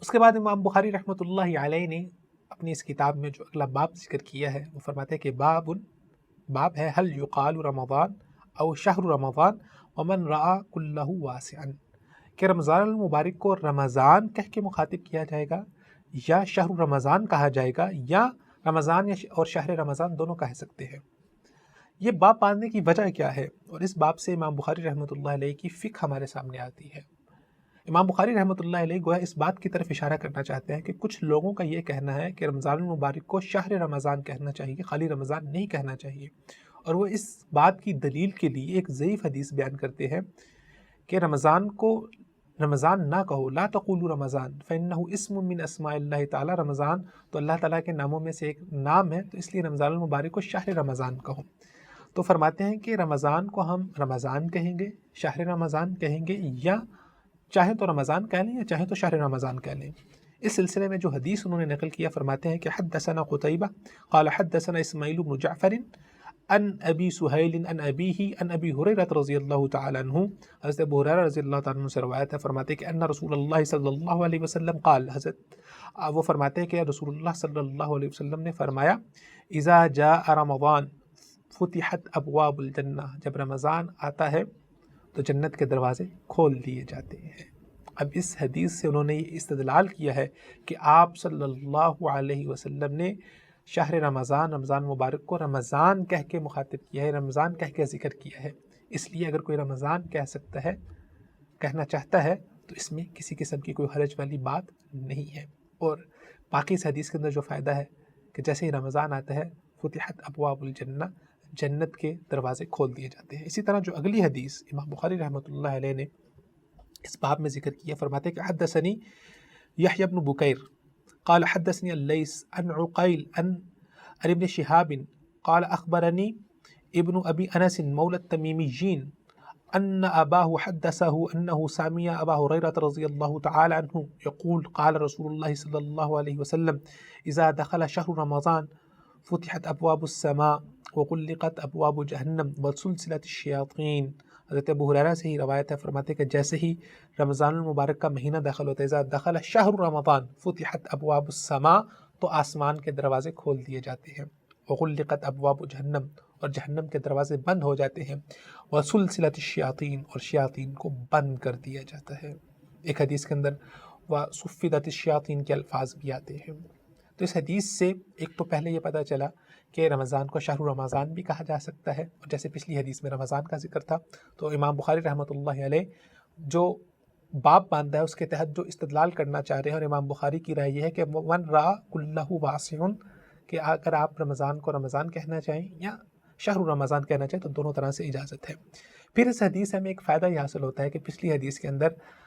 اس کے بعد امام بخاری رحمۃ اللہ علیہ نے اپنی اس کتاب میں جو اگلا باب ذکر کیا ہے وہ فرماتے ہیں کہ باب ہے حل یقال رمضان او شہر رمضان ومن رعا کلہ واسعا، کہ رمضان المبارک کو رمضان کہہ کے مخاطب کیا جائے گا یا شہر رمضان کہا جائے گا، یا رمضان اور شہر رمضان دونوں کہہ سکتے ہیں۔ یہ باب باندھنے کی وجہ کیا ہے، اور اس باب سے امام بخاری رحمۃ اللہ علیہ کی فقہ ہمارے سامنے آتی ہے۔ امام بخاری رحمۃ اللہ علیہ گویا اس بات کی طرف اشارہ کرنا چاہتے ہیں کہ کچھ لوگوں کا یہ کہنا ہے کہ رمضان المبارک کو شہر رمضان کہنا چاہیے، خالی رمضان نہیں کہنا چاہیے، اور وہ اس بات کی دلیل کے لیے ایک ضعیف حدیث بیان کرتے ہیں کہ رمضان کو رمضان نہ کہو، لا تقولوا رمضان فإنه اسم من اسماء اللہ تعالی، رمضان تو اللہ تعالیٰ کے ناموں میں سے ایک نام ہے، تو اس لیے رمضان المبارک کو شہر رمضان کہو۔ تو فرماتے ہیں کہ رمضان کو ہم رمضان کہیں گے، شہر رمضان کہیں گے، یا چاہے تو رمضان کہہ لیں یا چاہے تو شہر رمضان کہہ لیں۔ اس سلسلے میں جو حدیث انہوں نے نقل کیا فرماتے ہیں کہ حدثنا قتیبہ قال حدثنا اسماعیل بن جعفر عن ابی سہیل عن ابیہ عن ابی ہریرہ رضی اللہ تعالی عنہ، حضرت ابو ہریرہ رضی اللہ تعالی عنہ سے روایت ہے، فرماتے ہیں کہ ان رسول اللہ صلی اللہ علیہ وسلم قال، وہ فرماتے ہیں کہ رسول اللہ صلی اللہ علیہ وسلم نے فرمایا اذا جاء رمضان فتحت ابواب الجنہ، جب رمضان آتا ہے تو جنت کے دروازے کھول دیے جاتے ہیں۔ اب اس حدیث سے انہوں نے یہ استدلال کیا ہے کہ آپ صلی اللہ علیہ وسلم نے شہر رمضان مبارک کو رمضان کہہ کے مخاطب کیا ہے، رمضان کہہ کے ذکر کیا ہے، اس لیے اگر کوئی رمضان کہہ سکتا ہے، کہنا چاہتا ہے، تو اس میں کسی قسم کی کوئی حرج والی بات نہیں ہے۔ اور باقی اس حدیث کے اندر جو فائدہ ہے کہ جیسے ہی رمضان آتا ہے فتحت ابواب الجنہ، جنت کے دروازے کھول دیے جاتے ہیں۔ اسی طرح جو اگلی حدیث امام بخاری رحمۃ اللہ علیہ نے اس باب میں ذکر کیا، فرماتے کہ حدثنی یحیی بن بکیر قال حدثني الليث عن عقيل عن ابن شهاب قال أخبرني ابن أبي أنس مولى التميميين أن أباه حدثه أنه سمع أبا هريرة رضي الله تعالى عنه يقول قال رسول الله صلى الله عليه وسلم إذا دخل شهر رمضان فتحت أبواب السماء وغلقت أبواب جهنم وسلسلت الشياطين۔ حضرت ابو ہریرہ سے ہی روایت ہے، فرماتے کہ جیسے ہی رمضان المبارک کا مہینہ داخل ہوتا ہے، اذا دخل شہر رمضان فتحت ابواب السماء، تو آسمان کے دروازے کھول دیے جاتے ہیں، وغلقت ابواب جہنم، اور جہنم کے دروازے بند ہو جاتے ہیں، وسلسلت الشیاطین، اور شیاطین کو بند کر دیا جاتا ہے۔ ایک حدیث کے اندر وصفدت الشیاطین کے الفاظ بھی آتے ہیں۔ تو اس حدیث سے ایک تو پہلے یہ پتہ چلا کہ رمضان کو شہر رمضان بھی کہا جا سکتا ہے، اور جیسے پچھلی حدیث میں رمضان کا ذکر تھا، تو امام بخاری رحمۃ اللہ علیہ جو باب باندھا ہے اس کے تحت جو استدلال کرنا چاہ رہے ہیں، اور امام بخاری کی رائے یہ ہے کہ من را کلہ واسع، کہ اگر آپ رمضان کو رمضان کہنا چاہیں یا شہر رمضان کہنا چاہیں تو دونوں طرح سے اجازت ہے۔ پھر اس حدیث سے ہمیں ایک فائدہ یہ حاصل ہوتا ہے کہ پچھلی حدیث کے اندر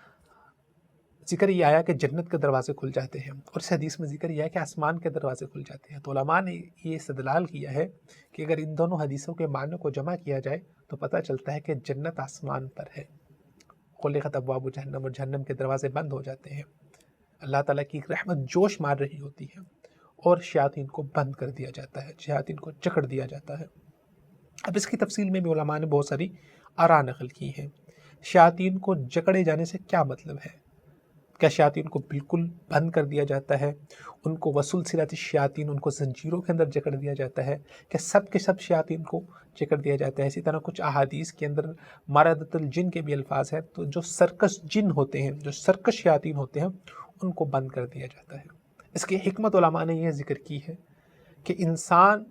ذکر یہ آیا کہ جنت کے دروازے کھل جاتے ہیں، اور اس حدیث میں ذکر یہ ہے کہ آسمان کے دروازے کھل جاتے ہیں۔ تو علماء نے یہ استدلال کیا ہے کہ اگر ان دونوں حدیثوں کے معنی کو جمع کیا جائے تو پتہ چلتا ہے کہ جنت آسمان پر ہے، غلقت ابواب جہنم، اور جہنم کے دروازے بند ہو جاتے ہیں، اللہ تعالیٰ کی رحمت جوش مار رہی ہوتی ہے، اور شیاطین کو بند کر دیا جاتا ہے، شیاطین کو جکڑ دیا جاتا ہے۔ اب اس کی تفصیل میں بھی علماء نے بہت ساری آراء نقل کی ہیں۔ شیاطین کو جکڑے جانے سے کیا مطلب ہے؟ کیا شیاطین کو بالکل بند کر دیا جاتا ہے، ان کو وسلسلۃ الشیاطین، ان کو زنجیروں کے اندر جکڑ دیا جاتا ہے، کہ سب کے سب شیاطین کو جکڑ دیا جاتا ہے؟ اسی طرح کچھ احادیث کے اندر مردۃ الجن کے بھی الفاظ ہیں، تو جو سرکش جن ہوتے ہیں، جو سرکش شیاطین ہوتے ہیں، ان کو بند کر دیا جاتا ہے۔ اس کی حکمت علماء نے یہ ذکر کی ہے کہ انسان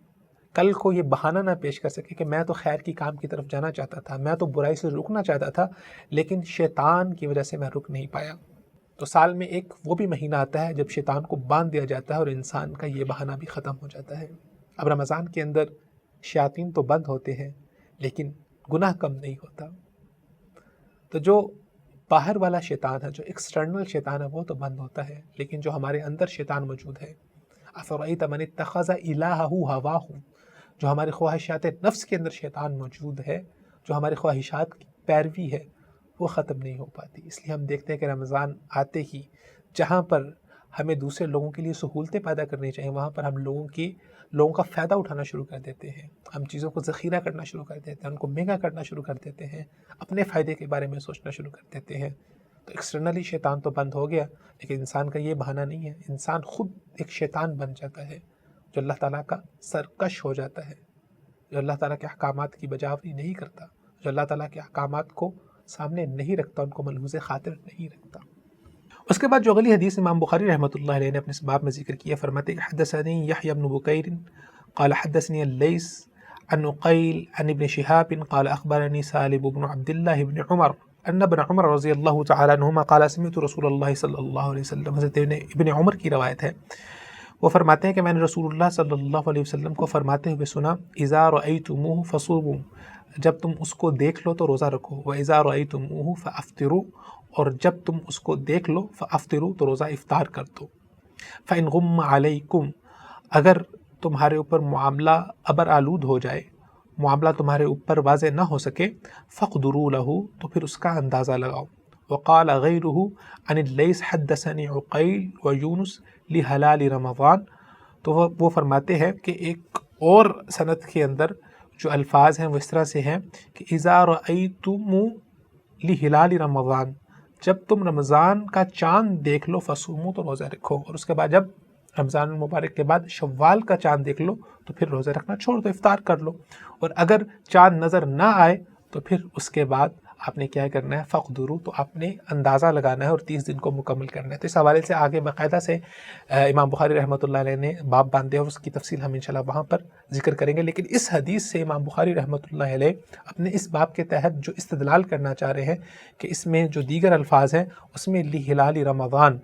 کل کو یہ بہانہ نہ پیش کر سکے کہ میں تو خیر کی کام کی طرف جانا چاہتا تھا، میں تو برائی سے رکنا چاہتا تھا، لیکن شیطان کی وجہ سے میں رک نہیں پایا۔ تو سال میں ایک وہ بھی مہینہ آتا ہے جب شیطان کو باندھ دیا جاتا ہے اور انسان کا یہ بہانہ بھی ختم ہو جاتا ہے۔ اب رمضان کے اندر شیاطین تو بند ہوتے ہیں لیکن گناہ کم نہیں ہوتا، تو جو باہر والا شیطان ہے، جو ایکسٹرنل شیطان ہے، وہ تو بند ہوتا ہے، لیکن جو ہمارے اندر شیطان موجود ہے، افرأیت من اتخذ الہہ ہواہ، جو ہماری خواہشات نفس کے اندر شیطان موجود ہے، جو ہماری خواہشات کی پیروی ہے، وہ ختم نہیں ہو پاتی۔ اس لیے ہم دیکھتے ہیں کہ رمضان آتے ہی جہاں پر ہمیں دوسرے لوگوں کے لیے سہولتیں پیدا کرنی چاہیے، وہاں پر ہم لوگوں کا فائدہ اٹھانا شروع کر دیتے ہیں، ہم چیزوں کو ذخیرہ کرنا شروع کر دیتے ہیں، ان کو مہنگا کرنا شروع کر دیتے ہیں، اپنے فائدے کے بارے میں سوچنا شروع کر دیتے ہیں۔ تو ایکسٹرنلی شیطان تو بند ہو گیا، لیکن انسان کا یہ بہانہ نہیں ہے، انسان خود ایک شیطان بن جاتا ہے جو اللہ تعالیٰ کا سرکش ہو جاتا ہے، جو اللہ تعالیٰ کے احکامات کی بجاوری نہیں کرتا، جو اللہ تعالیٰ کے احکامات کو سامنے نہیں رکھتا، ان کو ملحوظ خاطر نہیں رکھتا۔ اس کے بعد جو اگلی حدیث امام بخاری رحمۃ اللہ علیہ نے اپنے اس باب میں ذکر کیا، فرماتے ہیں حدثنی یحییٰ بن بکیر قال حدثني الليث عن عقيل عن ابن شهاب قال أخبرني سالم بن عبد الله بن عمر أن ابن عمر رضی اللہ تعالی عنہما قال سمعت رسول اللہ صلی اللہ علیہ وسلم، حضرت ابن عمر کی روایت ہے، وہ فرماتے ہیں کہ میں نے رسول اللہ صلی اللہ علیہ وسلم کو فرماتے ہوئے سنا، اذا رأيتموه فصوموا، جب تم اس کو دیکھ لو تو روزہ رکھو، واذا رأيتموه فافطروا، اور جب تم اس کو دیکھ لو فافطروا، تو روزہ افطار کر دو، فإن غم علیکم، اگر تمہارے اوپر معاملہ ابر آلود ہو جائے، معاملہ تمہارے اوپر واضح نہ ہو سکے، فقدروا لہ، تو پھر اس کا اندازہ لگاؤ۔ وقال غیرہ عن اللیث حدثنی عقیل ویونس لہلال رمضان، تو وہ فرماتے ہیں کہ ایک اور سند کے اندر جو الفاظ ہیں وہ اس طرح سے ہیں کہ اذا رأیتم لہلال رمضان، جب تم رمضان کا چاند دیکھ لو فصوموا، تو روزہ رکھو، اور اس کے بعد جب رمضان المبارک کے بعد شوال کا چاند دیکھ لو تو پھر روزہ رکھنا چھوڑ دو، افطار کر لو، اور اگر چاند نظر نہ آئے تو پھر اس کے بعد آپ نے کیا کرنا ہے، فقدروا، تو آپ نے اندازہ لگانا ہے اور 30 دن کو مکمل کرنا ہے۔ تو اس حوالے سے آگے باقاعدہ سے امام بخاری رحمۃ اللہ علیہ نے باب باندھے اور اس کی تفصیل ہم انشاءاللہ وہاں پر ذکر کریں گے، لیکن اس حدیث سے امام بخاری رحمۃ اللہ علیہ اپنے اس باب کے تحت جو استدلال کرنا چاہ رہے ہیں کہ اس میں جو دیگر الفاظ ہیں اس میں لہلال رمضان،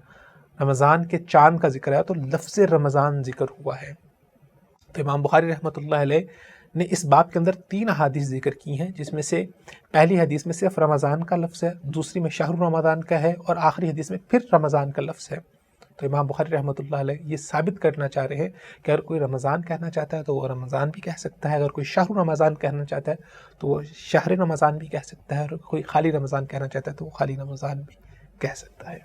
رمضان کے چاند کا ذکر ہے، تو لفظ رمضان ذکر ہوا ہے۔ تو امام بخاری رحمۃ اللہ علیہ نے اس باب کے اندر 3 احادیث ذکر کی ہیں، جس میں سے پہلی حدیث میں صرف رمضان کا لفظ ہے، دوسری میں شہر رمضان کا ہے، اور آخری حدیث میں پھر رمضان کا لفظ ہے۔ تو امام بخاری رحمۃ اللہ علیہ یہ ثابت کرنا چاہ رہے ہیں کہ اگر کوئی رمضان کہنا چاہتا ہے تو وہ رمضان بھی کہہ سکتا ہے، اگر کوئی شہر رمضان کہنا چاہتا ہے تو وہ شہر رمضان بھی کہہ سکتا ہے، اور کوئی خالی رمضان کہنا چاہتا ہے تو وہ خالی رمضان بھی کہہ سکتا ہے۔